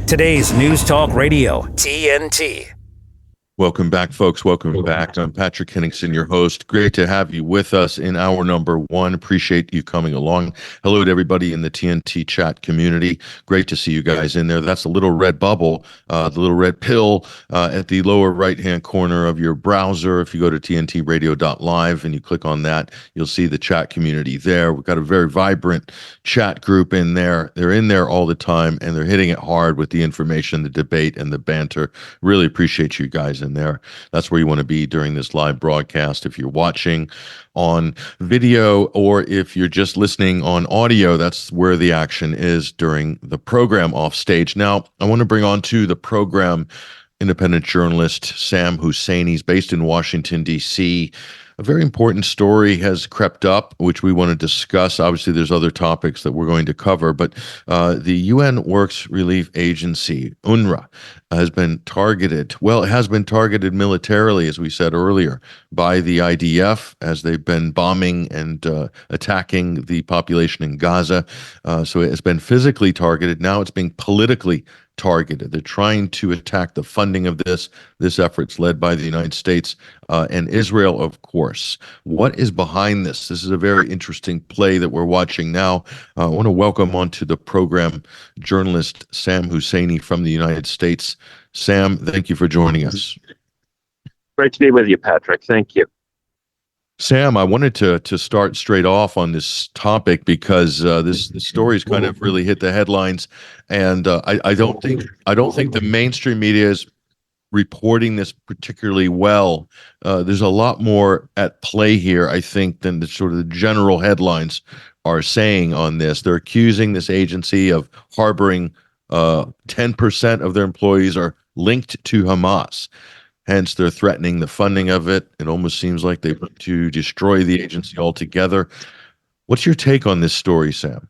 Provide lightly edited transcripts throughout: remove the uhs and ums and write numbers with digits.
Today's News Talk Radio, TNT. Welcome back, folks. Welcome back. I'm Patrick Henningsen, your host. Great to have you with us in hour number one. Appreciate you coming along. Hello to everybody in the TNT chat community. Great to see you guys in there. That's the little red bubble, the little red pill at the lower right-hand corner of your browser. If you go to tntradio.live and you click on that, you'll see the chat community there. We've got a very vibrant chat group in there. They're in there all the time, and they're hitting it hard with the information, the debate, and the banter. Really appreciate you guys in there. That's where you want to be during this live broadcast. If you're watching on video or if you're just listening on audio, that's where the action is during the program off stage. Now, I want to bring on to the program independent journalist Sam Husseini. He's based in Washington, D.C. A very important story has crept up, which we want to discuss. Obviously, there's other topics that we're going to cover, but the UN Works Relief Agency, UNRWA, has been targeted. Well, it has been targeted militarily, as we said earlier, by the IDF as they've been bombing and attacking the population in Gaza. So it has been physically targeted. Now it's being politically targeted. They're trying to attack the funding of this. This effort's led by the United States and Israel, of course. What is behind this? This is a very interesting play that we're watching now. I want to welcome onto the program journalist Sam Husseini from the United States. Sam, thank you for joining us. Great to be with you, Patrick. Thank you. Sam, I wanted to start straight off on this topic because this story's kind of really hit the headlines, and I don't think the mainstream media is reporting this particularly well. There's a lot more at play here, I think, than the sort of the general headlines are saying on this. They're accusing this agency of harboring 10% of their employees are linked to Hamas. Hence, they're threatening the funding of it. It almost seems like they want to destroy the agency altogether. What's your take on this story, Sam?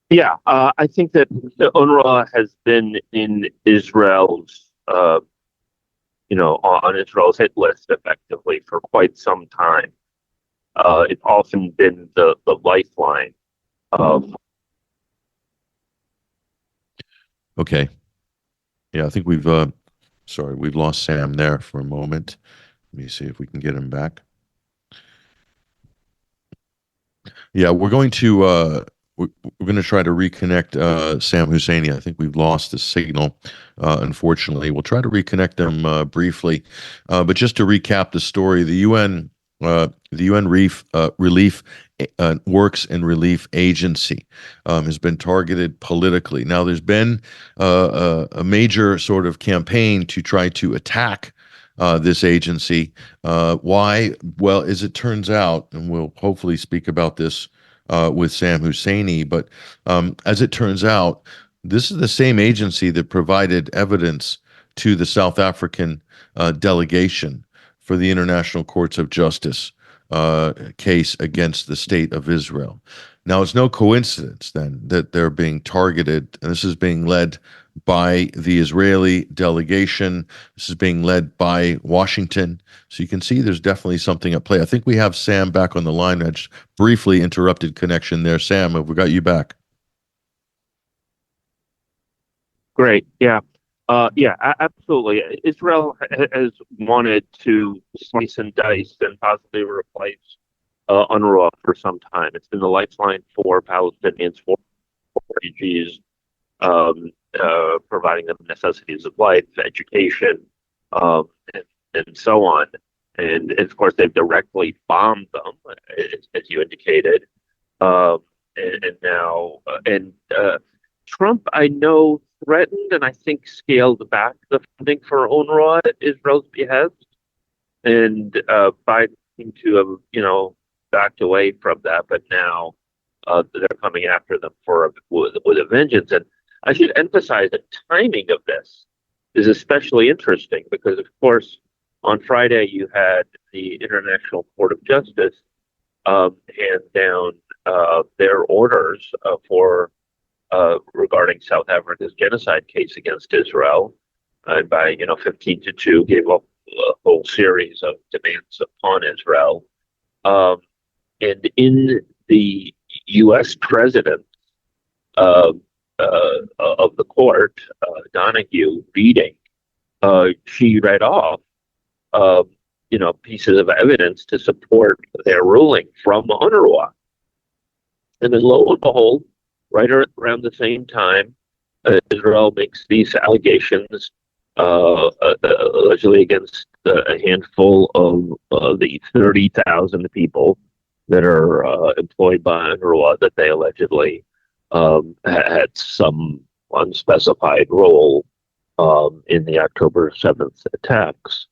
Yeah, I think that the UNRWA has been in Israel's, on Israel's hit list effectively for quite some time. It's often been the lifeline of. Okay. Yeah, I think we've lost Sam there for a moment. Let me see if we can get him back. Yeah, we're going to try to reconnect Sam Husseini. I think we've lost the signal, unfortunately. We'll try to reconnect them briefly. But just to recap the story, the UN Relief Works and Relief Agency has been targeted politically. Now, there's been a major sort of campaign to try to attack this agency. Why? Well, as it turns out, and we'll hopefully speak about this with Sam Husseini, but as it turns out, this is the same agency that provided evidence to the South African delegation for the International Courts of Justice case against the state of Israel. Now, it's no coincidence then that they're being targeted, and this is being led by the Israeli delegation. This is being led by Washington. So you can see there's definitely something at play. I think we have Sam back on the line. I just briefly interrupted connection there. Sam, have we got you back? Great. Yeah. Absolutely. Israel has wanted to slice and dice and possibly replace UNRWA for some time. It's been the lifeline for Palestinians, for refugees, providing them necessities of life, education, and so on. And of course, they've directly bombed them, as you indicated. And now, Trump, I know, threatened and I think scaled back the funding for UNRWA at Israel's behest, and Biden seemed to have, backed away from that. But now they're coming after them with a vengeance. And I should emphasize the timing of this is especially interesting because, of course, on Friday you had the International Court of Justice hand down their orders for. Regarding South Africa's genocide case against Israel, and by 15-2 gave up a whole series of demands upon Israel. And in the U.S. president's uh, of the court, Donahue, reading, she read off, pieces of evidence to support their ruling from UNRWA. And then lo and behold, right around the same time, Israel makes these allegations allegedly against a handful of the 30,000 people that are employed by UNRWA that they allegedly had some unspecified role in the October 7th attacks,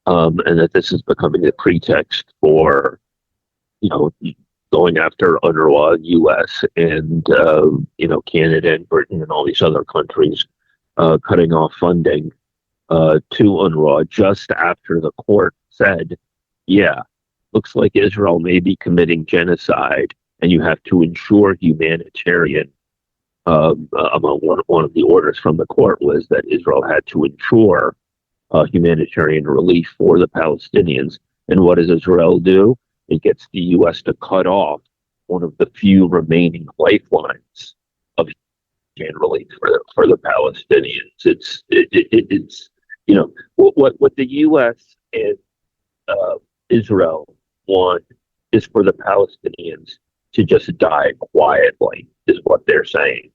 and that this is becoming a pretext for, going after UNRWA, U.S., and Canada and Britain and all these other countries, cutting off funding to UNRWA just after the court said, yeah, looks like Israel may be committing genocide, and you have to ensure humanitarian. Among one of the orders from the court was that Israel had to ensure humanitarian relief for the Palestinians. And what does Israel do? It gets the U.S. to cut off one of the few remaining lifelines of humanitarian relief for the Palestinians. It's what the U.S. and Israel want is for the Palestinians to just die quietly, is what they're saying.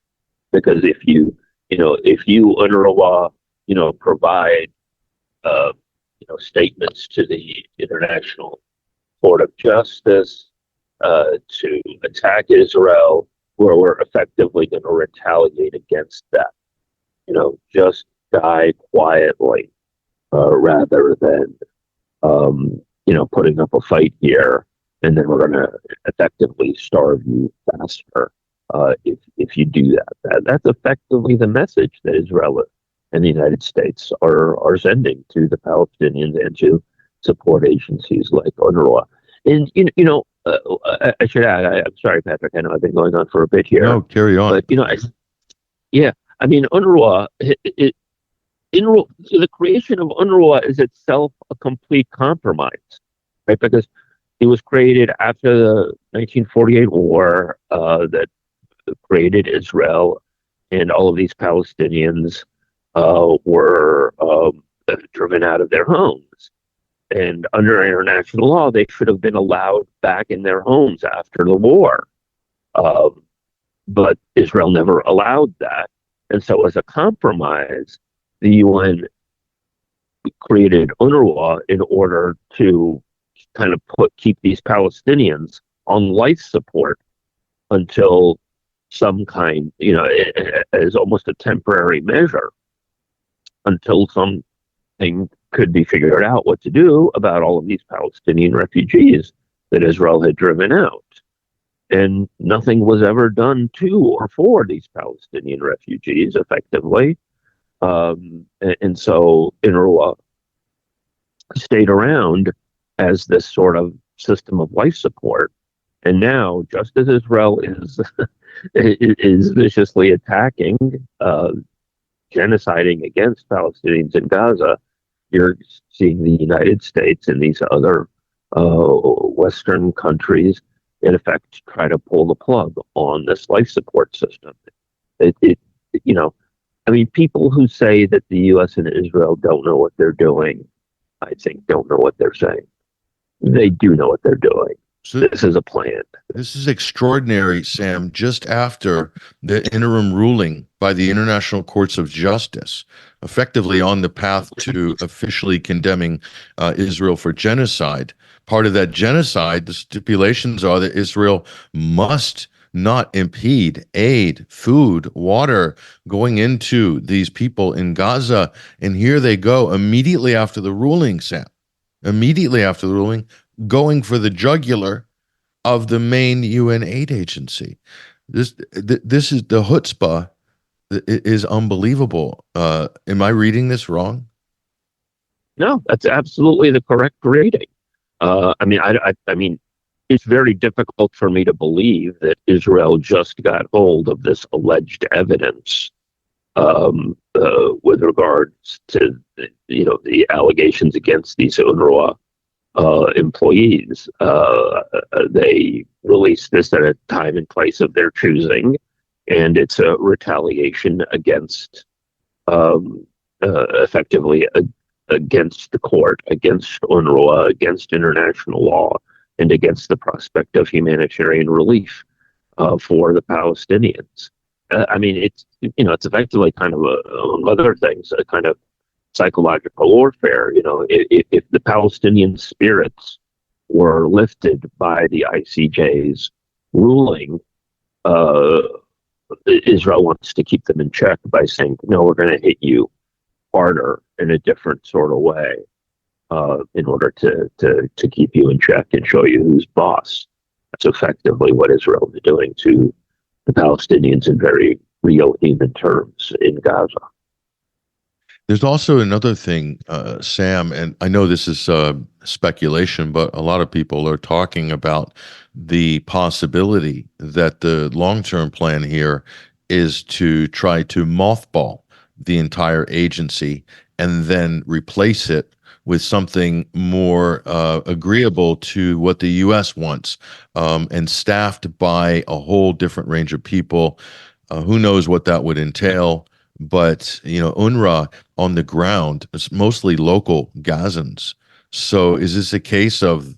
Because if you UNRWA, provide, statements to the International Court of Justice to attack Israel, where we're effectively going to retaliate against that, just die quietly rather than, putting up a fight here, and then we're going to effectively starve you faster. If you do that's effectively the message that Israel and the United States are sending to the Palestinians and to support agencies like UNRWA. And I should add, I'm sorry, Patrick, I know I've been going on for a bit here. No, carry on. But UNRWA, the creation of UNRWA is itself a complete compromise, right? Because it was created after the 1948 war that created Israel, and all of these Palestinians were driven out of their homes. And under international law, they should have been allowed back in their homes after the war. But Israel never allowed that. And so as a compromise, the UN created UNRWA in order to kind of keep these Palestinians on life support until some kind, as almost a temporary measure, until something could be figured out what to do about all of these Palestinian refugees that Israel had driven out. And nothing was ever done to or for these Palestinian refugees effectively. And so UNRWA stayed around as this sort of system of life support. And now, just as Israel is viciously attacking, genociding against Palestinians in Gaza, you're seeing the United States and these other Western countries, in effect, try to pull the plug on this life support system. People who say that the U.S. and Israel don't know what they're doing, I think don't know what they're saying. They do know what they're doing. So this is a plan. This is extraordinary, Sam. Just after the interim ruling by the International Courts of Justice, effectively on the path to officially condemning Israel for genocide. Part of that genocide, the stipulations are that Israel must not impede aid, food, water going into these people in Gaza. And here they go immediately after the ruling, Sam. Immediately after the ruling, going for the jugular of the main UN aid agency. This is the chutzpah. It is unbelievable. Am I reading this wrong? No, that's absolutely the correct reading. It's very difficult for me to believe that Israel just got hold of this alleged evidence with regards to the allegations against these UNRWA employees. They released this at a time and place of their choosing, and it's a retaliation against, effectively, against the court, against UNRWA, against international law, and against the prospect of humanitarian relief for the Palestinians. I mean, it's effectively kind of among other things, a kind of psychological warfare. If the Palestinian spirits were lifted by the ICJ's ruling, Israel wants to keep them in check by saying, no, we're going to hit you harder in a different sort of way, in order to keep you in check and show you who's boss. That's effectively what Israel is doing to the Palestinians in very real human terms in Gaza. There's also another thing, Sam, and I know this is speculation, but a lot of people are talking about the possibility that the long-term plan here is to try to mothball the entire agency and then replace it with something more agreeable to what the U.S. wants, and staffed by a whole different range of people. Who knows what that would entail? But, UNRWA on the ground is mostly local Gazans. So is this a case of,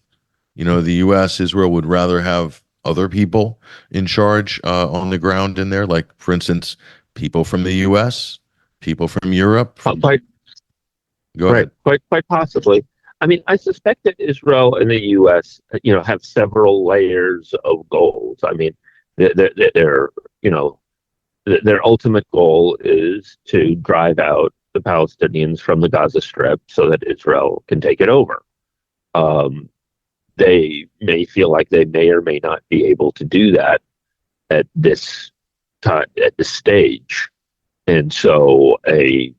the U.S., Israel would rather have other people in charge on the ground in there? Like, for instance, people from the U.S., people from Europe? Go ahead. Quite possibly. I mean, I suspect that Israel and the U.S., have several layers of goals. I mean, their ultimate goal is to drive out the Palestinians from the Gaza Strip so that Israel can take it over. They may feel like they may or may not be able to do that at this time, at this stage, and so a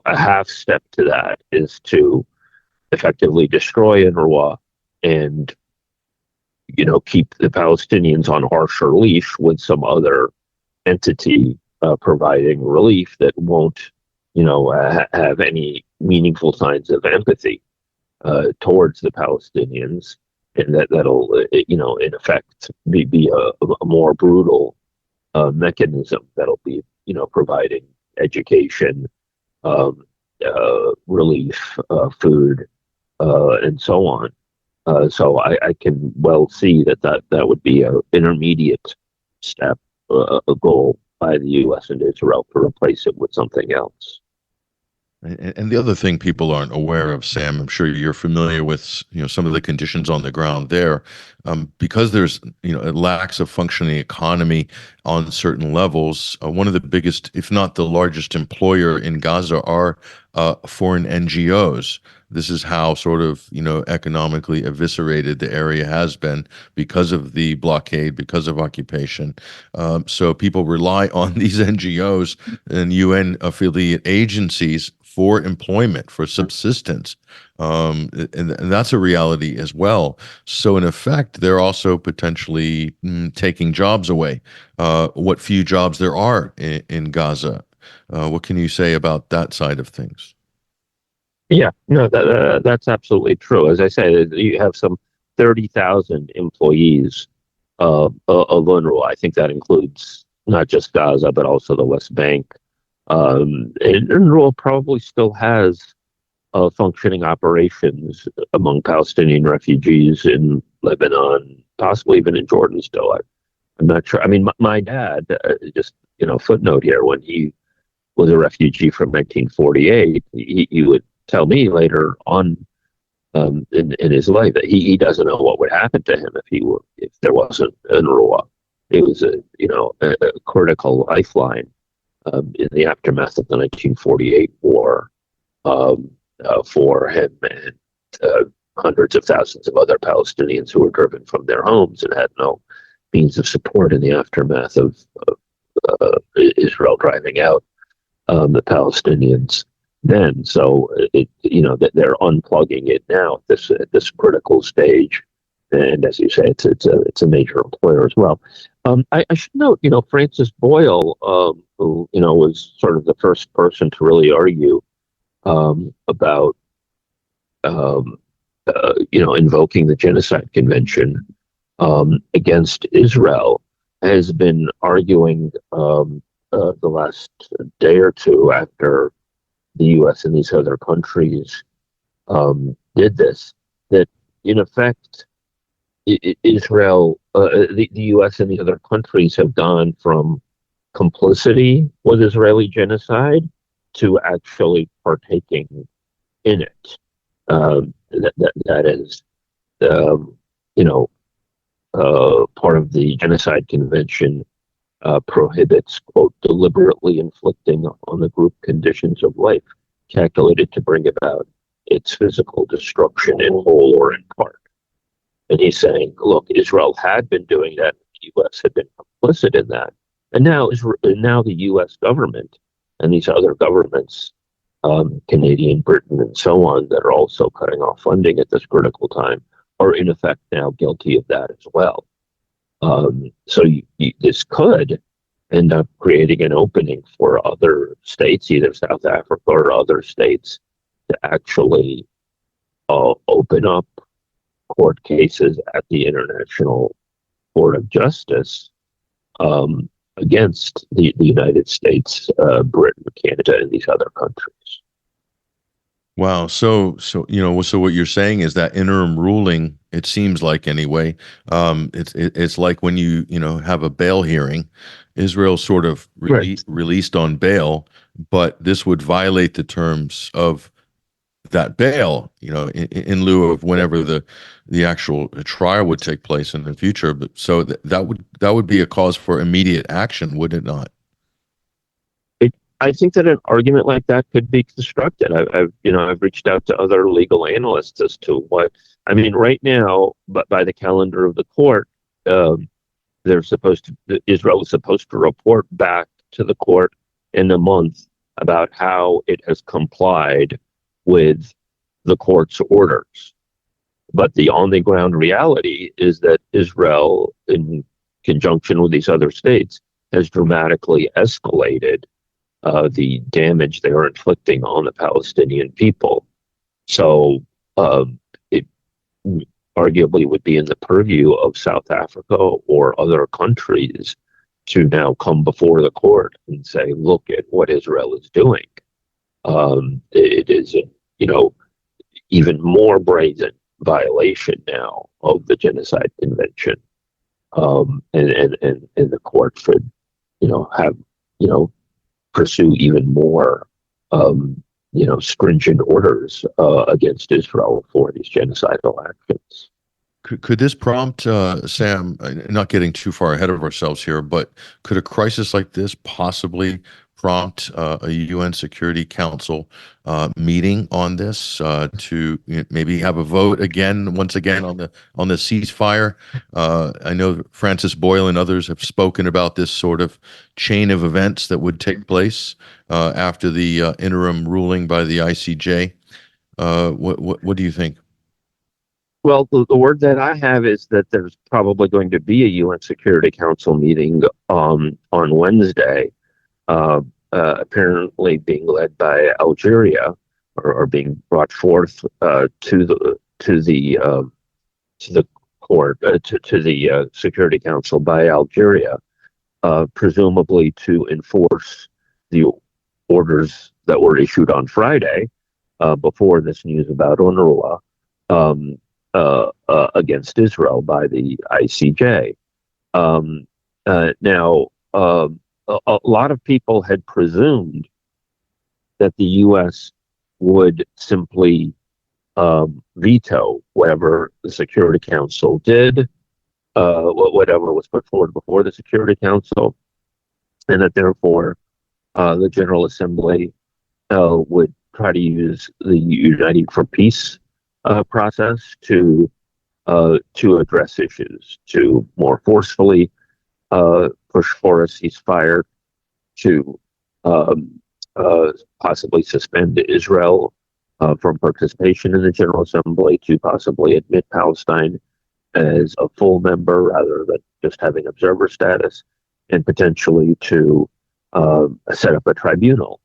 half step to that is to effectively destroy UNRWA and keep the Palestinians on harsher leash with some other entity providing relief that won't, have any meaningful signs of empathy towards the Palestinians, and that'll, in effect, be a more brutal mechanism that'll be, providing education, relief, food, and so on. So I can well see that would be an intermediate step, a goal by the U.S. and Israel to replace it with something else. And the other thing people aren't aware of, Sam, I'm sure you're familiar with, some of the conditions on the ground there, because there's, it lacks a functioning economy on certain levels. One of the biggest, if not the largest employer in Gaza are foreign NGOs. This is how sort of, economically eviscerated the area has been because of the blockade, because of occupation. So people rely on these NGOs and UN affiliate agencies for employment, for subsistence. And that's a reality as well. So in effect, they're also potentially taking jobs away, what few jobs there are in Gaza. What can you say about that side of things? Yeah, no, that's absolutely true. As I said, you have some 30,000 employees of UNRWA. I think that includes not just Gaza, but also the West Bank. And UNRWA probably still has functioning operations among Palestinian refugees in Lebanon, possibly even in Jordan still. I'm not sure. I mean, my dad, just, footnote here, when he was a refugee from 1948, he would tell me later on in his life that he doesn't know what would happen to him if there wasn't UNRWA. It was a critical lifeline in the aftermath of the 1948 war for him and hundreds of thousands of other Palestinians who were driven from their homes and had no means of support in the aftermath of Israel driving out the Palestinians then. So that they're unplugging it now at this critical stage, and as you say, it's a major employer as well. I should note, Francis Boyle, who was sort of the first person to really argue about invoking the Genocide Convention against Israel, has been arguing the last day or two after the U.S. and these other countries did this, that in effect, Israel, the U.S. and the other countries have gone from complicity with Israeli genocide to actually partaking in it. That is, part of the Genocide Convention prohibits, quote, deliberately inflicting on the group conditions of life calculated to bring about its physical destruction in whole or in part. And he's saying, look, Israel had been doing that, the U.S. had been complicit in that, and now the U.S. government and these other governments, Canadian, Britain, and so on, that are also cutting off funding at this critical time, are in effect now guilty of that as well. So this could end up creating an opening for other states, either South Africa or other states, to actually open up court cases at the International Court of Justice against the United States, Britain, Canada, and these other countries. Wow. So what you're saying is that interim ruling, it seems like anyway, it's like when you have a bail hearing, Israel sort of released on bail, but this would violate the terms of that bail, in lieu of whenever the actual trial would take place in the future. But so that would be a cause for immediate action, would it not? I think that an argument like that could be constructed. I've reached out to other legal analysts as to what I mean. Right now, but by the calendar of the court, Israel is supposed to report back to the court in a month about how it has complied with the court's orders. But the on-the-ground reality is that Israel, in conjunction with these other states, has dramatically escalated the damage they are inflicting on the Palestinian people. So it arguably would be in the purview of South Africa or other countries to now come before the court and say, look at what Israel is doing. It is, even more brazen violation now of the Genocide Convention. And the court should, have, pursue even more, stringent orders against Israel for these genocidal actions. Could this prompt, Sam, not getting too far ahead of ourselves here, but could a crisis like this possibly prompt a UN Security Council meeting on this to maybe have a vote once again on the ceasefire? I know Francis Boyle and others have spoken about this sort of chain of events that would take place after the interim ruling by the ICJ. What do you think? Well, the word that I have is that there's probably going to be a UN Security Council meeting on Wednesday, apparently being led by Algeria, or being brought forth to the court to the Security Council by Algeria, presumably to enforce the orders that were issued on Friday before this news about UNRWA. Against Israel by the ICJ. Now, a lot of people had presumed that the U.S. would simply veto whatever the Security Council did, whatever was put forward before the Security Council, and that therefore the General Assembly would try to use the Uniting for Peace process to address issues, to more forcefully push for a ceasefire, to possibly suspend Israel from participation in the General Assembly, to possibly admit Palestine as a full member rather than just having observer status, and potentially to set up a tribunal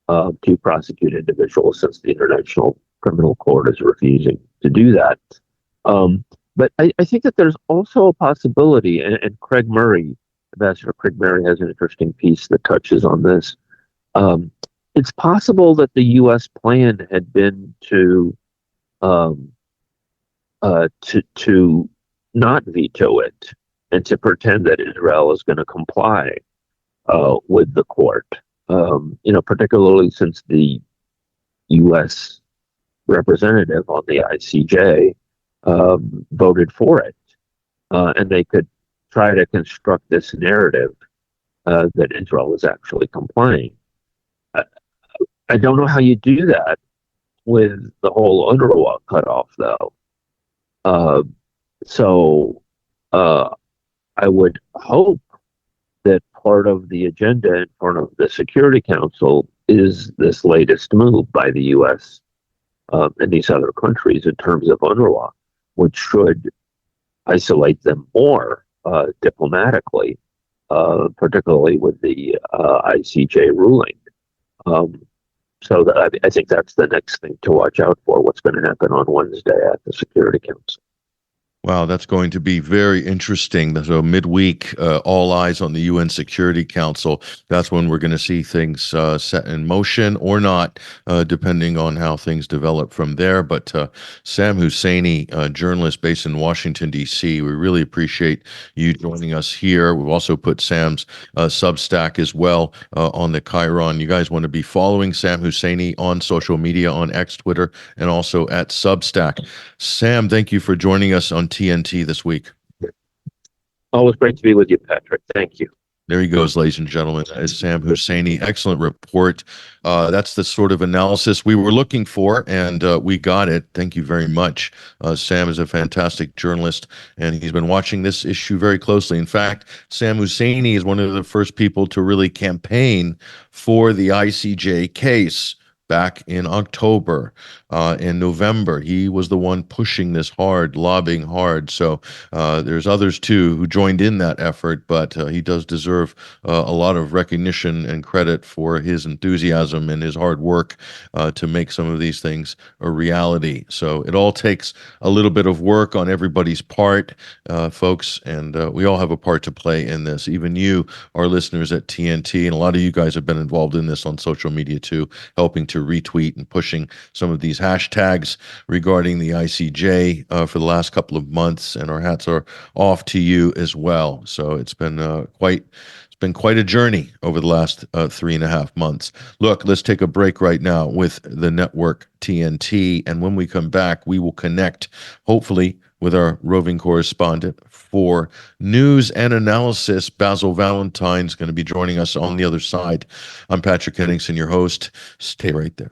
to prosecute individuals, since the International Criminal Court is refusing to do that. But I think that there's also a possibility, and Craig Murray Ambassador Craig Mary has an interesting piece that touches on this. It's possible that the U.S. plan had been to not veto it and to pretend that Israel is going to comply with the court. Particularly since the U.S. representative on the ICJ voted for it, and they could try to construct this narrative that Israel was actually complying. I don't know how you do that with the whole UNRWA cutoff, though. So I would hope that part of the agenda in front of the Security Council is this latest move by the U.S. And these other countries in terms of UNRWA, which should isolate them more diplomatically, particularly with the ICJ ruling. So I think that's the next thing to watch out for, what's going to happen on Wednesday at the Security Council. Wow, that's going to be very interesting. So midweek, all eyes on the UN Security Council. That's when we're going to see things set in motion or not, depending on how things develop from there. But Sam Husseini, journalist based in Washington, D.C., we really appreciate you joining us here. We've also put Sam's Substack as well on the Chiron. You guys want to be following Sam Husseini on social media, on X, Twitter, and also at Substack. Sam, thank you for joining us on TNT this week. Always great to be with you, Patrick. Thank you. There he goes, ladies and gentlemen. That is Sam Husseini. Excellent report. That's the sort of analysis we were looking for, and we got it. Thank you very much. Sam is a fantastic journalist, and he's been watching this issue very closely. In fact, Sam Husseini is one of the first people to really campaign for the ICJ case. Back in October, in November, he was the one pushing this hard, lobbying hard. So there's others too who joined in that effort, but he does deserve a lot of recognition and credit for his enthusiasm and his hard work to make some of these things a reality. So it all takes a little bit of work on everybody's part, folks, and we all have a part to play in this. Even you, our listeners at TNT, and a lot of you guys have been involved in this on social media too, helping to retweet and pushing some of these hashtags regarding the ICJ for the last couple of months, and our hats are off to you as well. So it's been quite a journey over the last 3.5 months. Look, let's take a break right now with the network TNT, and when we come back, we will connect, hopefully, with our roving correspondent for news and analysis. Basil Valentine's going to be joining us on the other side. I'm Patrick Henningsen, your host. Stay right there.